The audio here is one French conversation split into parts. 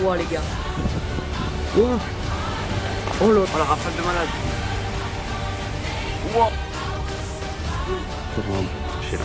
froid, les gars. Oh, Oh là. oh la rafale de malade. Wow. Je sais là.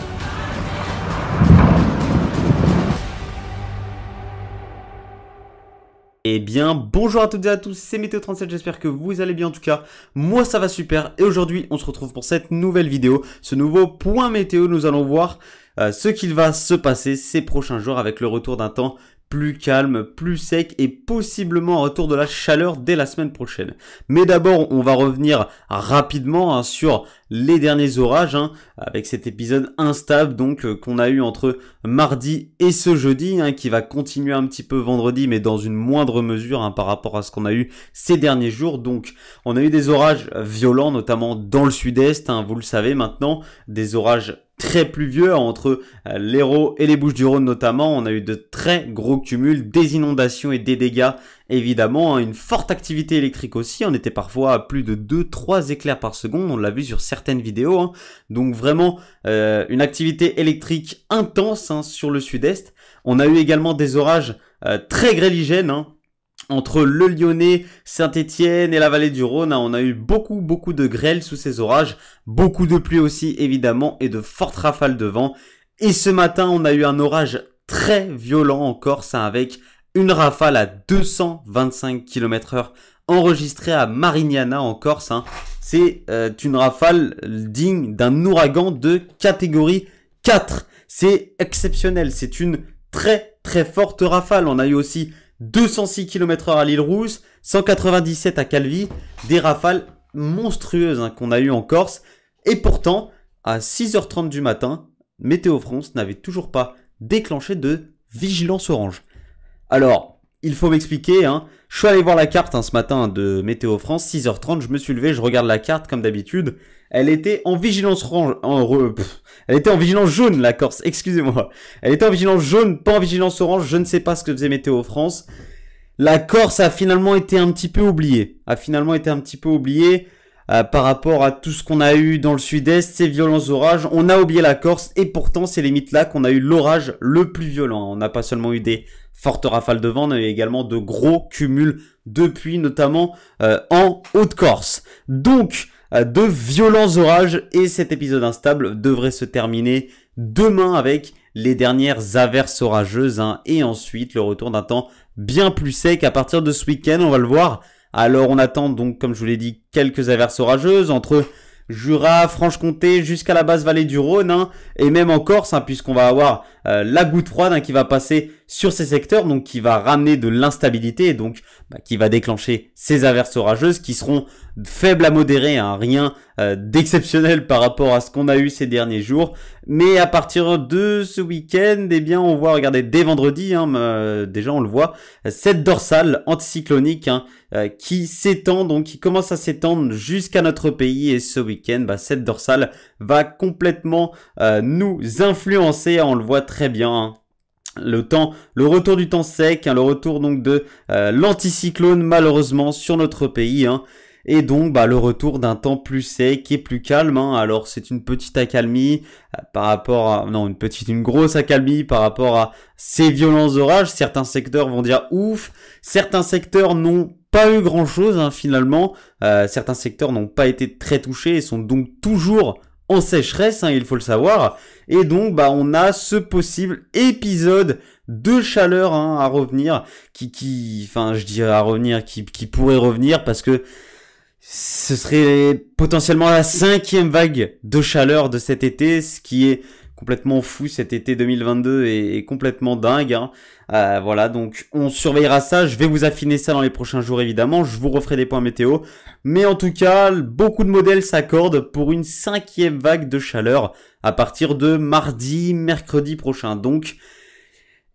Eh bien, bonjour à toutes et à tous, c'est Météo37, j'espère que vous allez bien en tout cas. Moi ça va super et aujourd'hui on se retrouve pour cette nouvelle vidéo, ce nouveau point météo. Nous allons voir ce qu'il va se passer ces prochains jours avec le retour d'un temps plus calme, plus sec et possiblement un retour de la chaleur dès la semaine prochaine. Mais d'abord, on va revenir rapidement sur les derniers orages avec cet épisode instable donc qu'on a eu entre mardi et ce jeudi qui va continuer un petit peu vendredi mais dans une moindre mesure par rapport à ce qu'on a eu ces derniers jours. Donc on a eu des orages violents notamment dans le sud-est, vous le savez maintenant, des orages très pluvieux entre l'Hérault et les Bouches-du-Rhône notamment. On a eu de très gros cumuls, des inondations et des dégâts évidemment, une forte activité électrique aussi. On était parfois à plus de 2-3 éclairs par seconde, on l'a vu sur certaines vidéos. Donc vraiment une activité électrique intense sur le sud-est. On a eu également des orages très grêligènes entre le Lyonnais, Saint-Étienne et la vallée du Rhône. On a eu beaucoup de grêle sous ces orages, beaucoup de pluie aussi évidemment et de fortes rafales de vent. Et ce matin, on a eu un orage très violent en Corse avec une rafale à 225 km/h enregistrée à Marignana en Corse. C'est une rafale digne d'un ouragan de catégorie 4. C'est exceptionnel, c'est une très forte rafale. On a eu aussi 206 km/h à l'île Rousse, 197 à Calvi, des rafales monstrueuses qu'on a eu en Corse. Et pourtant, à 6h30 du matin, Météo France n'avait toujours pas déclenché de vigilance orange. Alors, il faut m'expliquer, je suis allé voir la carte ce matin de Météo France, 6h30, je me suis levé, je regarde la carte comme d'habitude. Elle était en vigilance orange, elle était en vigilance jaune la Corse, excusez-moi. Elle était en vigilance jaune, pas en vigilance orange, je ne sais pas ce que faisait Météo France. La Corse a finalement été un petit peu oubliée, par rapport à tout ce qu'on a eu dans le sud-est, ces violents orages. On a oublié la Corse et pourtant c'est limite là qu'on a eu l'orage le plus violent. On n'a pas seulement eu des fortes rafales de vent, on a eu également de gros cumuls de pluie, notamment en Haute-Corse. Donc, de violents orages et cet épisode instable devrait se terminer demain avec les dernières averses orageuses et ensuite le retour d'un temps bien plus sec à partir de ce week-end, on va le voir. Alors on attend donc, comme je vous l'ai dit, quelques averses orageuses entre Jura, Franche-Comté jusqu'à la basse vallée du Rhône et même en Corse puisqu'on va avoir la goutte froide qui va passer sur ces secteurs, donc qui va ramener de l'instabilité et donc qui va déclencher ces averses orageuses qui seront faibles à modérées, rien d'exceptionnel par rapport à ce qu'on a eu ces derniers jours. Mais à partir de ce week-end, eh bien on voit, regardez, dès vendredi, déjà on le voit, cette dorsale anticyclonique qui s'étend, donc qui commence à s'étendre jusqu'à notre pays et ce week-end, cette dorsale va complètement nous influencer, on le voit très bien. Le retour du temps sec, le retour donc de l'anticyclone malheureusement sur notre pays, et donc le retour d'un temps plus sec et plus calme. Alors c'est une petite accalmie par rapport à une grosse accalmie par rapport à ces violents orages. Certains secteurs vont dire ouf, certains secteurs n'ont pas eu grand chose finalement. Certains secteurs n'ont pas été très touchés et sont donc toujours en sécheresse, il faut le savoir. Et donc on a ce possible épisode de chaleur à revenir qui pourrait revenir parce que ce serait potentiellement la 5e vague de chaleur de cet été, ce qui est complètement fou. Cet été 2022 est complètement dingue. Voilà, donc on surveillera ça. Je vais vous affiner ça dans les prochains jours évidemment. Je vous referai des points météo. Mais en tout cas, beaucoup de modèles s'accordent pour une 5e vague de chaleur à partir de mardi, mercredi prochain. Donc,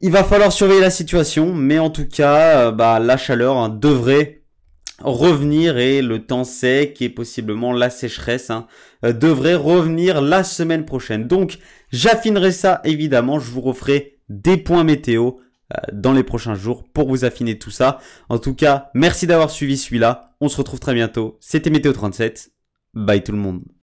il va falloir surveiller la situation. Mais en tout cas, la chaleur devrait revenir et le temps sec et possiblement la sécheresse devrait revenir la semaine prochaine. Donc, j'affinerai ça évidemment. Je vous referai des points météo dans les prochains jours pour vous affiner tout ça. En tout cas, merci d'avoir suivi celui-là. On se retrouve très bientôt. C'était Météo 37. Bye tout le monde.